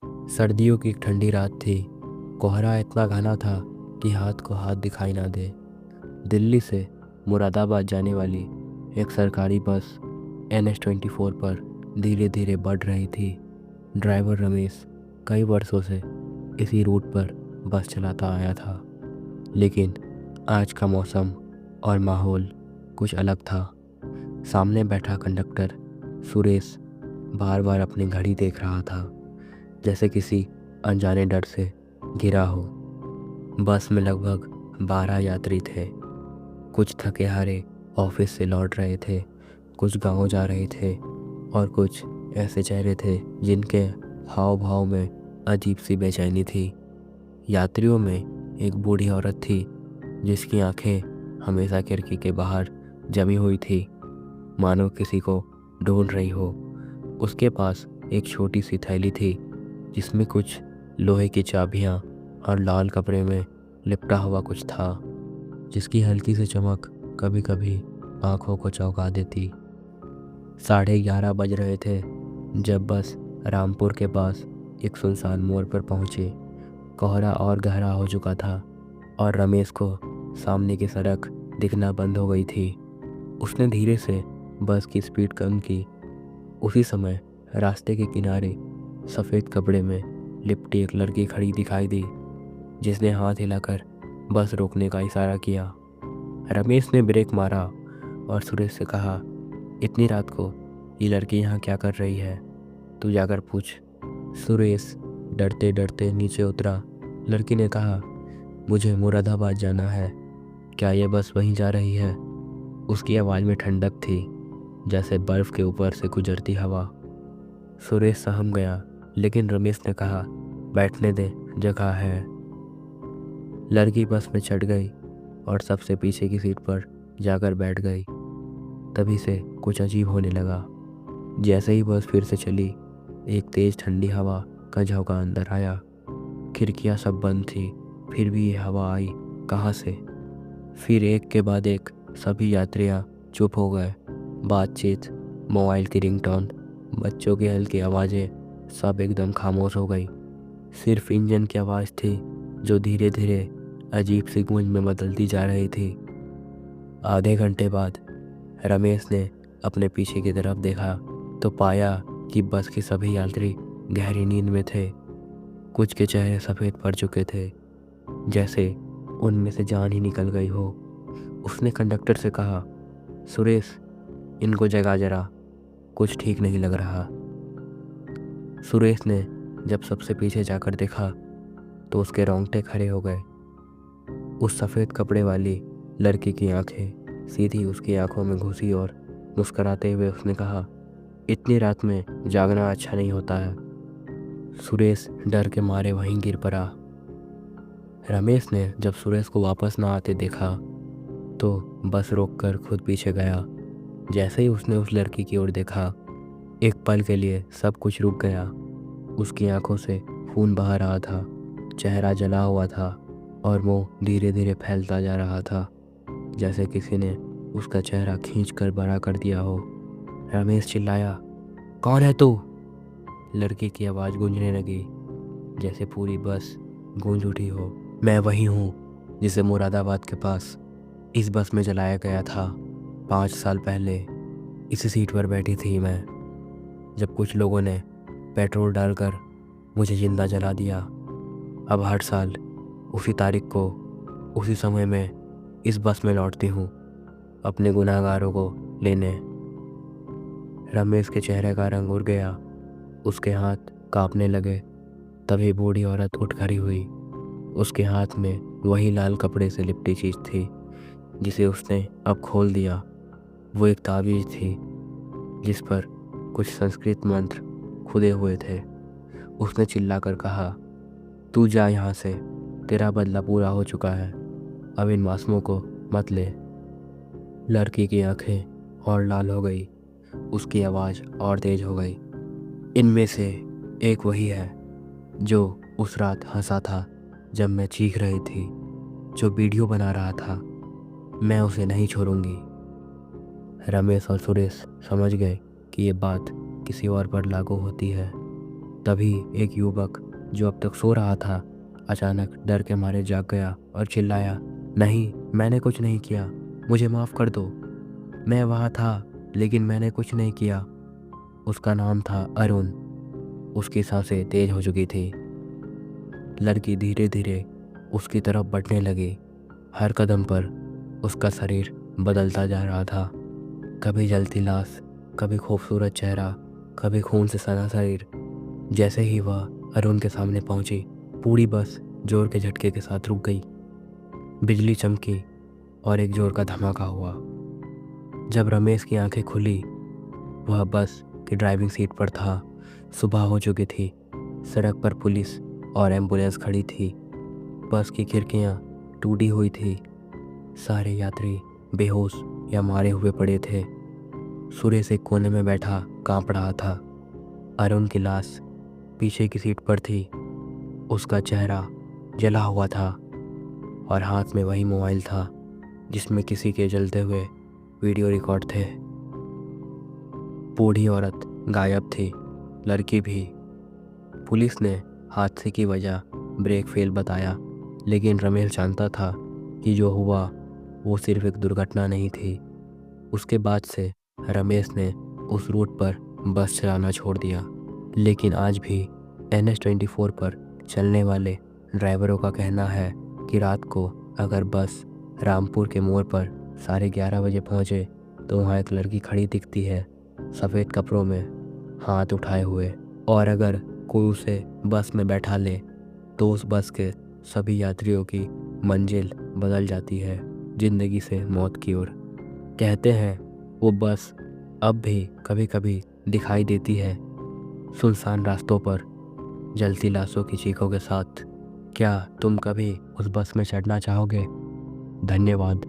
सर्दियों की एक ठंडी रात थी। कोहरा इतना घना था कि हाथ को हाथ दिखाई ना दे। दिल्ली से मुरादाबाद जाने वाली एक सरकारी बस NH 24 पर धीरे धीरे बढ़ रही थी। ड्राइवर रमेश कई वर्षों से इसी रूट पर बस चलाता आया था, लेकिन आज का मौसम और माहौल कुछ अलग था। सामने बैठा कंडक्टर सुरेश बार बार अपनी घड़ी देख रहा था, जैसे किसी अनजाने डर से घिरा हो। बस में लगभग 12 यात्री थे। कुछ थके हारे ऑफिस से लौट रहे थे, कुछ गांव जा रहे थे और कुछ ऐसे चेहरे थे जिनके हाव भाव में अजीब सी बेचैनी थी। यात्रियों में एक बूढ़ी औरत थी जिसकी आंखें हमेशा खिड़की के बाहर जमी हुई थी, मानो किसी को ढूंढ रही हो। उसके पास एक छोटी सी थैली थी जिसमें कुछ लोहे की चाबियां और लाल कपड़े में लिपटा हुआ कुछ था, जिसकी हल्की सी चमक कभी कभी आंखों को चौंका देती। 11:30 बज रहे थे जब बस रामपुर के पास एक सुनसान मोड़ पर पहुंची। कोहरा और गहरा हो चुका था और रमेश को सामने की सड़क दिखना बंद हो गई थी। उसने धीरे से बस की स्पीड कम की। उसी समय रास्ते के किनारे सफ़ेद कपड़े में लिपटी एक लड़की खड़ी दिखाई दी, जिसने हाथ हिलाकर बस रोकने का इशारा किया। रमेश ने ब्रेक मारा और सुरेश से कहा, इतनी रात को ये लड़की यहाँ क्या कर रही है? तू जाकर पूछ। सुरेश डरते डरते नीचे उतरा। लड़की ने कहा, मुझे मुरादाबाद जाना है। क्या ये बस वहीं जा रही है? उसकी आवाज़ में ठंडक थी, जैसे बर्फ़ के ऊपर से गुजरती हवा। सुरेश सहम गया, लेकिन रमेश ने कहा, बैठने दे, जगह है। लड़की बस में चढ़ गई और सबसे पीछे की सीट पर जाकर बैठ गई। तभी से कुछ अजीब होने लगा। जैसे ही बस फिर से चली, एक तेज़ ठंडी हवा का झोंका अंदर आया। खिड़कियां सब बंद थी, फिर भी ये हवा आई कहाँ से? फिर एक के बाद एक सभी यात्रियां चुप हो गए। बातचीत, मोबाइल की रिंगटोन, बच्चों की हल्की आवाज़ें सब एकदम खामोश हो गई। सिर्फ इंजन की आवाज़ थी जो धीरे धीरे अजीब सी गूंज में बदलती जा रही थी। आधे घंटे बाद रमेश ने अपने पीछे की तरफ देखा तो पाया कि बस के सभी यात्री गहरी नींद में थे। कुछ के चेहरे सफ़ेद पड़ चुके थे, जैसे उनमें से जान ही निकल गई हो। उसने कंडक्टर से कहा, सुरेश, इनको जगा जरा, कुछ ठीक नहीं लग रहा। सुरेश ने जब सबसे पीछे जाकर देखा तो उसके रोंगटे खड़े हो गए। उस सफ़ेद कपड़े वाली लड़की की आंखें सीधी उसकी आंखों में घुसी और मुस्कुराते हुए उसने कहा, इतनी रात में जागना अच्छा नहीं होता है। सुरेश डर के मारे वहीं गिर पड़ा। रमेश ने जब सुरेश को वापस ना आते देखा तो बस रोककर खुद पीछे गया। जैसे ही उसने उस लड़की की ओर देखा, एक पल के लिए सब कुछ रुक गया। उसकी आंखों से खून बहा रहा था, चेहरा जला हुआ था और मुंह धीरे धीरे फैलता जा रहा था, जैसे किसी ने उसका चेहरा खींचकर बड़ा कर दिया हो। रमेश चिल्लाया, कौन है तू? लड़की की आवाज़ गूंजने लगी, जैसे पूरी बस गूंज उठी हो। मैं वही हूँ जिसे मुरादाबाद के पास इस बस में जलाया गया था। 5 साल पहले इसी सीट पर बैठी थी मैं, जब कुछ लोगों ने पेट्रोल डालकर मुझे जिंदा जला दिया। अब हर साल उसी तारीख को उसी समय में इस बस में लौटती हूँ अपने गुनहगारों को लेने। रमेश के चेहरे का रंग उड़ गया, उसके हाथ कांपने लगे। तभी बूढ़ी औरत उठ खड़ी हुई। उसके हाथ में वही लाल कपड़े से लिपटी चीज़ थी जिसे उसने अब खोल दिया। वो एक ताबीज़ थी जिस पर कुछ संस्कृत मंत्र खुदे हुए थे। उसने चिल्लाकर कहा, तू जा यहाँ से, तेरा बदला पूरा हो चुका है, अब इन मासूमों को मत ले। लड़की की आंखें और लाल हो गई, उसकी आवाज़ और तेज हो गई। इनमें से एक वही है जो उस रात हंसा था जब मैं चीख रही थी, जो वीडियो बना रहा था। मैं उसे नहीं छोड़ूंगी। रमेश और सुरेश समझ गए कि ये बात किसी और पर लागू होती है। तभी एक युवक जो अब तक सो रहा था अचानक डर के मारे जाग गया और चिल्लाया, नहीं, मैंने कुछ नहीं किया, मुझे माफ़ कर दो, मैं वहाँ था लेकिन मैंने कुछ नहीं किया। उसका नाम था अरुण। उसकी सांसें तेज हो चुकी थी। लड़की धीरे धीरे उसकी तरफ बढ़ने लगी। हर कदम पर उसका शरीर बदलता जा रहा था। कभी जलती लाश, कभी खूबसूरत चेहरा, कभी खून से सना शरीर। जैसे ही वह अरुण के सामने पहुंची, पूरी बस जोर के झटके के साथ रुक गई। बिजली चमकी और एक जोर का धमाका हुआ। जब रमेश की आंखें खुली, वह बस की ड्राइविंग सीट पर था। सुबह हो चुकी थी। सड़क पर पुलिस और एम्बुलेंस खड़ी थी। बस की खिड़कियां टूटी हुई थी। सारे यात्री बेहोश या मारे हुए पड़े थे। सुरेश एक कोने में बैठा कांप रहा था। अरुण की लाश पीछे की सीट पर थी। उसका चेहरा जला हुआ था और हाथ में वही मोबाइल था जिसमें किसी के जलते हुए वीडियो रिकॉर्ड थे। बूढ़ी औरत गायब थी, लड़की भी। पुलिस ने हादसे की वजह ब्रेक फेल बताया, लेकिन रमेश जानता था कि जो हुआ वो सिर्फ एक दुर्घटना नहीं थी। उसके बाद से रमेश ने उस रूट पर बस चलाना छोड़ दिया। लेकिन आज भी NH-24 पर चलने वाले ड्राइवरों का कहना है कि रात को अगर बस रामपुर के मोड़ पर 11:30 बजे पहुँचे तो वहाँ एक लड़की खड़ी दिखती है, सफ़ेद कपड़ों में, हाथ उठाए हुए। और अगर कोई उसे बस में बैठा ले तो उस बस के सभी यात्रियों की मंजिल बदल जाती है, ज़िंदगी से मौत की ओर। कहते हैं वो बस अब भी कभी कभी दिखाई देती है, सुनसान रास्तों पर जलती लाशों की चीखों के साथ। क्या तुम कभी उस बस में चढ़ना चाहोगे? धन्यवाद।